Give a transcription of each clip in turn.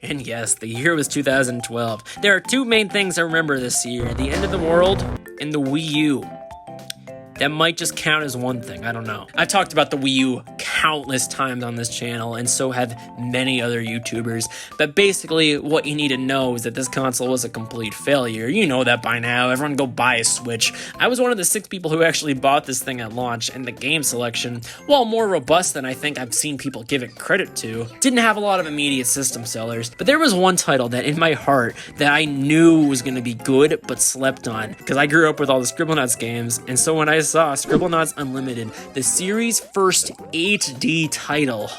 And yes, the year was 2012. There are two main things I remember this year: the end of the world and the Wii U. That might just count as one thing, I don't know. I've talked about the Wii U countless times on this channel, and so have many other YouTubers, but basically what you need to know is that this console was a complete failure. You know that by now, everyone go buy a Switch. I was one of the 6 people who actually bought this thing at launch, and the game selection, while more robust than I think I've seen people give it credit to, didn't have a lot of immediate system sellers, but there was one title that in my heart that I knew was going to be good, but slept on, because I grew up with all the Scribblenauts games, and so when I saw Scribblenauts Unlimited, the series' first HD title.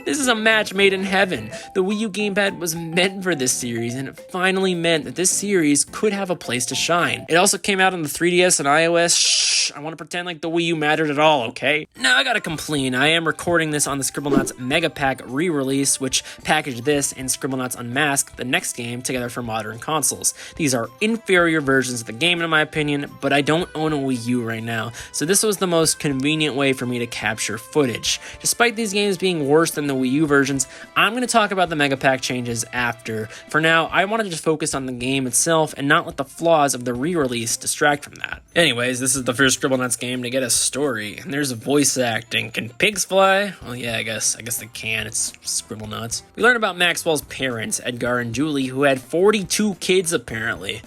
This is a match made in heaven. The Wii U gamepad was meant for this series, and it finally meant that this series could have a place to shine. It also came out on the 3DS and iOS. Shh, I want to pretend like the Wii U mattered at all, okay? Now I gotta complain. I am recording this on the Scribblenauts Mega Pack re-release, which packaged this and Scribblenauts Unmasked, the next game, together for modern consoles. These are inferior versions of the game in my opinion, but I don't own a Wii U right now, so this was the most convenient way for me to capture footage. Despite these games being worse than the Wii U versions, I'm going to talk about the Mega Pack changes after. For now, I wanted to just focus on the game itself and not let the flaws of the re-release distract from that. Anyways, this is the first Scribblenauts game to get a story, and there's voice acting. Can pigs fly? Well, yeah, I guess they can. It's Scribblenauts. We learn about Maxwell's parents, Edgar and Julie, who had 42 kids apparently.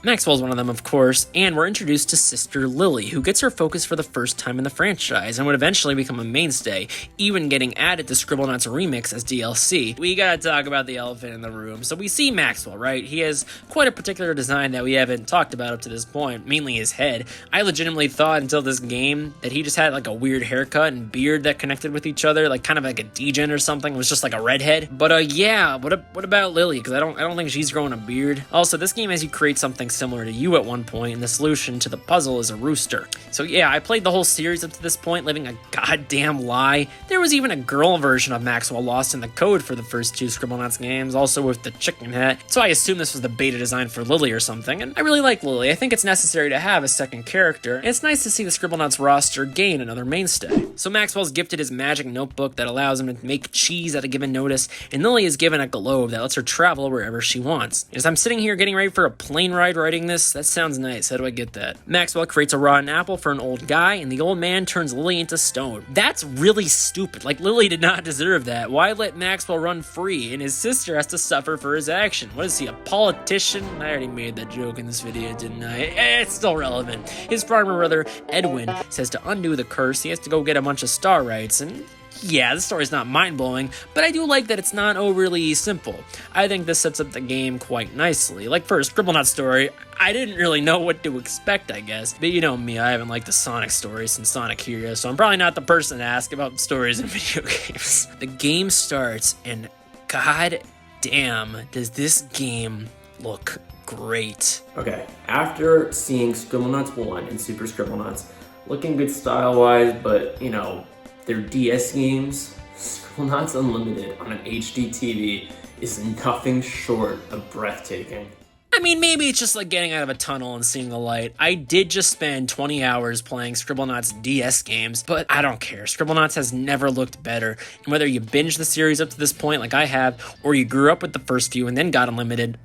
Maxwell's one of them, of course, and we're introduced to Sister Lily, who gets her focus for the first time in the franchise and would eventually become a mainstay, even getting added to Scribblenauts Remix as DLC. We gotta talk about the elephant in the room. So we see Maxwell, right? He has quite a particular design that we haven't talked about up to this point, mainly his head. I legitimately thought until this game that he just had like a weird haircut and beard that connected with each other, like kind of like a degen or something. It was just like a redhead. But yeah, what about Lily? Because I don't think she's growing a beard. Also, this game has you create something similar to you at one point, and the solution to the puzzle is a rooster. So yeah, I played the whole series up to this point, living a goddamn lie. There was even a girl version of Maxwell lost in the code for the first 2 Scribblenauts games, also with the chicken hat, so I assume this was the beta design for Lily or something, and I really like Lily. I think it's necessary to have a second character, and it's nice to see the Scribblenauts roster gain another mainstay. So Maxwell's gifted his magic notebook that allows him to make cheese at a given notice, and Lily is given a globe that lets her travel wherever she wants. As I'm sitting here getting ready for a plane ride writing this, that sounds nice. How do I get that? Maxwell creates a rotten apple for an old guy, and the old man turns Lily into stone. That's really stupid. Like, Lily did not deserve that. Why let Maxwell run free, and his sister has to suffer for his action? What is he, a politician? I already made that joke in this video, didn't I? It's still relevant. His farmer brother, Edwin, says to undo the curse, he has to go get a bunch of star rights, and yeah, this story's not mind-blowing, but I do like that it's not overly simple. I think this sets up the game quite nicely. Like for a Scribblenauts story, I didn't really know what to expect, I guess. But you know me, I haven't liked the Sonic story since Sonic Heroes, so I'm probably not the person to ask about stories in video games. The game starts, and god damn, does this game look great. Okay, after seeing Scribblenauts 1 and Super Scribblenauts, looking good style-wise, but, you know, their DS games, Scribblenauts Unlimited on an HD TV is nothing short of breathtaking. I mean, maybe it's just like getting out of a tunnel and seeing the light. I did just spend 20 hours playing Scribblenauts DS games, but I don't care. Scribblenauts has never looked better. And whether you binge the series up to this point like I have, or you grew up with the first few and then got Unlimited,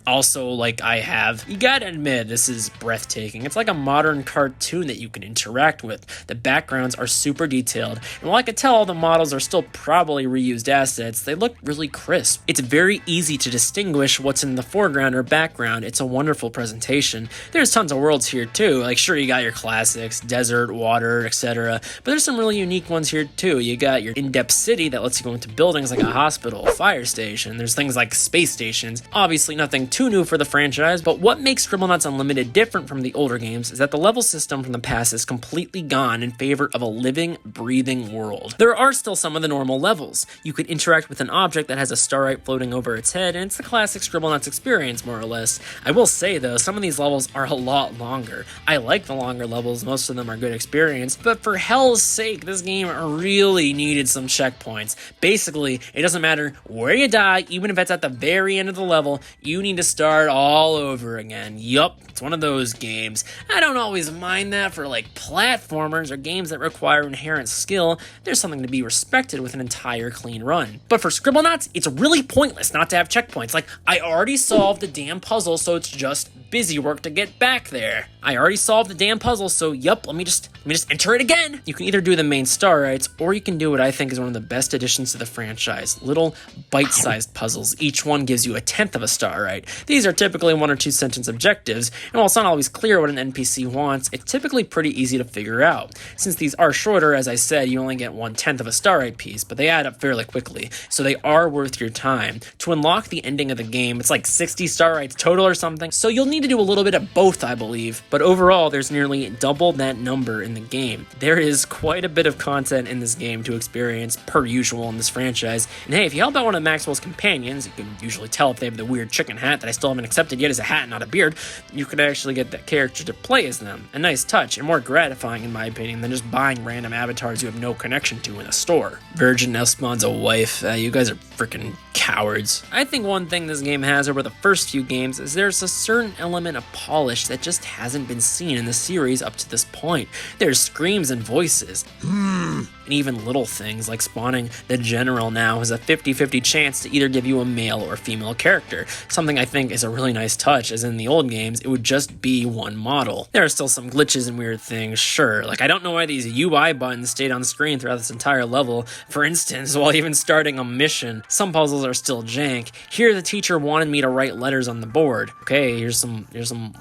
also like I have, you gotta admit this is breathtaking. It's like a modern cartoon that you can interact with. The backgrounds are super detailed, and while I could tell all the models are still probably reused assets, they look really crisp. It's very easy to distinguish what's in the foreground or background. It's a wonderful presentation. There's tons of worlds here too, like sure you got your classics, desert, water, etc., but there's some really unique ones here too. You got your in-depth city that lets you go into buildings like a hospital, a fire station. There's things like space stations. Obviously nothing too new for the franchise, but what makes Scribblenauts Unlimited different from the older games is that the level system from the past is completely gone in favor of a living, breathing world. There are still some of the normal levels. You could interact with an object that has a starlight floating over its head, and it's the classic Scribblenauts experience, more or less. I will say, though, some of these levels are a lot longer. I like the longer levels, most of them are good experience, but for hell's sake, this game really needed some checkpoints. Basically, it doesn't matter where you die, even if it's at the very end of the level, you need to start all over again. Yup, it's one of those games. I don't always mind that for like platformers or games that require inherent skill. There's something to be respected with an entire clean run. But for Scribblenauts, it's really pointless not to have checkpoints. Like, I already solved the damn puzzle, so it's just busy work to get back there. I already solved the damn puzzle, so yup, let me just enter it again. You can either do the main star rights, or you can do what I think is one of the best additions to the franchise. Little bite-sized puzzles. Each one gives you 1/10 of a star right. These are typically 1 or 2 sentence objectives, and while it's not always clear what an NPC wants, it's typically pretty easy to figure out. Since these are shorter, as I said, you only get 1/10 of a star right piece, but they add up fairly quickly, so they are worth your time. To unlock the ending of the game, it's like 60 star rights total or something, so you'll need to do a little bit of both, I believe, but overall, there's nearly double that number in the game. There is quite a bit of content in this game to experience, per usual in this franchise, and hey, if you help out one of Maxwell's companions, you can usually tell if they have the weird chicken hat that I still haven't accepted yet as a hat, not a beard, you could actually get that character to play as them. A nice touch, and more gratifying in my opinion than just buying random avatars you have no connection to in a store. Virgin now spawns a wife. You guys are freaking cowards. I think one thing this game has over the first few games is there's a certain element of polish that just hasn't been seen in the series up to this point. There's screams and voices, and even little things like spawning the general now has a 50-50 chance to either give you a male or female character, something I think is a really nice touch, as in the old games it would just be one model. There are still some glitches and weird things, sure, like I don't know why these UI buttons stayed on screen throughout this entire level. For instance, while even starting a mission, some puzzles are still jank. Here the teacher wanted me to write letters on the board. Okay, here's some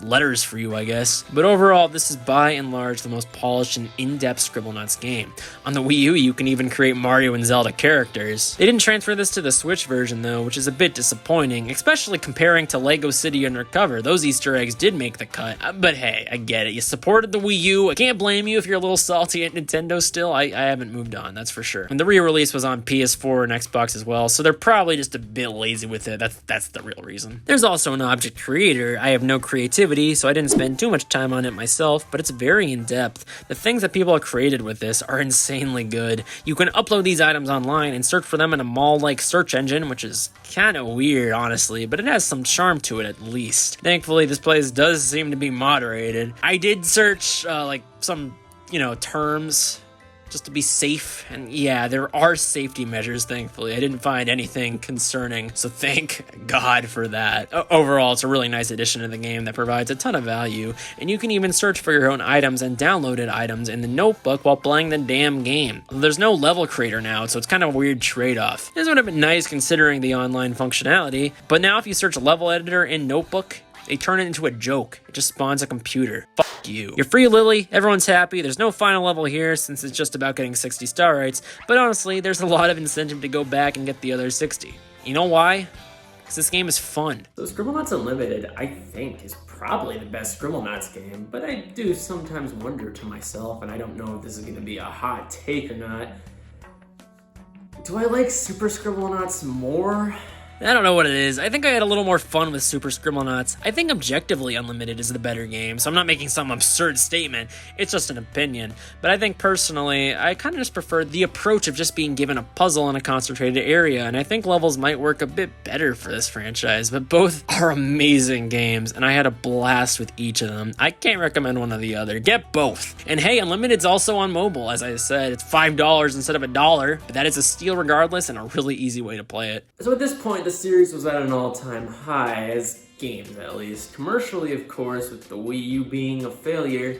letters for you, I guess. But overall, this is by and large the most polished and in-depth Scribblenauts game. On the Wii U, you can even create Mario and Zelda characters. They didn't transfer this to the Switch version though, which is a bit disappointing, especially comparing to Lego City Undercover. Those Easter eggs did make the cut, but hey, I get it. You supported the Wii U. I can't blame you if you're a little salty at Nintendo still. I haven't moved on, that's for sure. And the re-release was on PS4 and Xbox as well, so they're probably just a bit lazy with it. That's the real reason. There's also an object creator. I have no creativity, so I didn't spend too much time on it myself, but it's very in-depth. The things that people have created with this are insanely good. You can upload these items online and search for them in a mall-like search engine, which is kind of weird, honestly, but it has some charm to it at least. Thankfully, this place does seem to be moderated. I did search, like, some, terms just to be safe, and yeah, there are safety measures, thankfully. I didn't find anything concerning, so thank God for that. Overall, it's a really nice addition to the game that provides a ton of value, and you can even search for your own items and downloaded items in the notebook while playing the damn game. There's no level creator now, so it's kind of a weird trade-off. This would have been nice considering the online functionality, but now if you search level editor in notebook, they turn it into a joke. It just spawns a computer. Fuck you. You're free, Lily. Everyone's happy. There's no final level here since it's just about getting 60 star rights. But honestly, there's a lot of incentive to go back and get the other 60. You know why? Because this game is fun. So Scribblenauts Unlimited, I think, is probably the best Scribblenauts game. But I do sometimes wonder to myself, and I don't know if this is going to be a hot take or not. Do I like Super Scribblenauts more? I don't know what it is. I think I had a little more fun with Super Scribblenauts. I think objectively Unlimited is the better game, so I'm not making some absurd statement. It's just an opinion. But I think personally, I kind of just prefer the approach of just being given a puzzle in a concentrated area, and I think levels might work a bit better for this franchise, but both are amazing games, and I had a blast with each of them. I can't recommend one or the other. Get both. And hey, Unlimited's also on mobile, as I said. It's $5 instead of $1, but that is a steal regardless and a really easy way to play it. So at this point, the series was at an all-time high, as games at least. Commercially, of course, with the Wii U being a failure,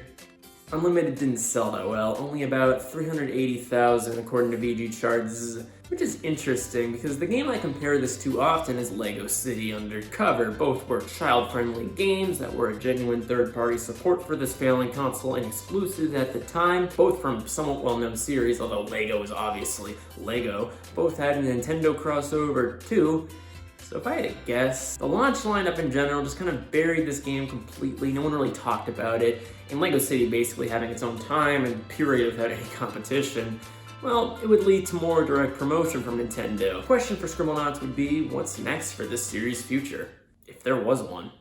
Unlimited didn't sell that well, only about 380,000 according to VG charts, which is interesting because the game I compare this to often is Lego City Undercover. Both were child-friendly games that were a genuine third-party support for this failing console and exclusive at the time, both from somewhat well-known series, although Lego is obviously Lego. Both had a Nintendo crossover too. So if I had to guess, the launch lineup in general just kind of buried this game completely. No one really talked about it, and Lego City basically having its own time and period without any competition, well, it would lead to more direct promotion from Nintendo. The question for Scribblenauts would be, what's next for this series' future? If there was one.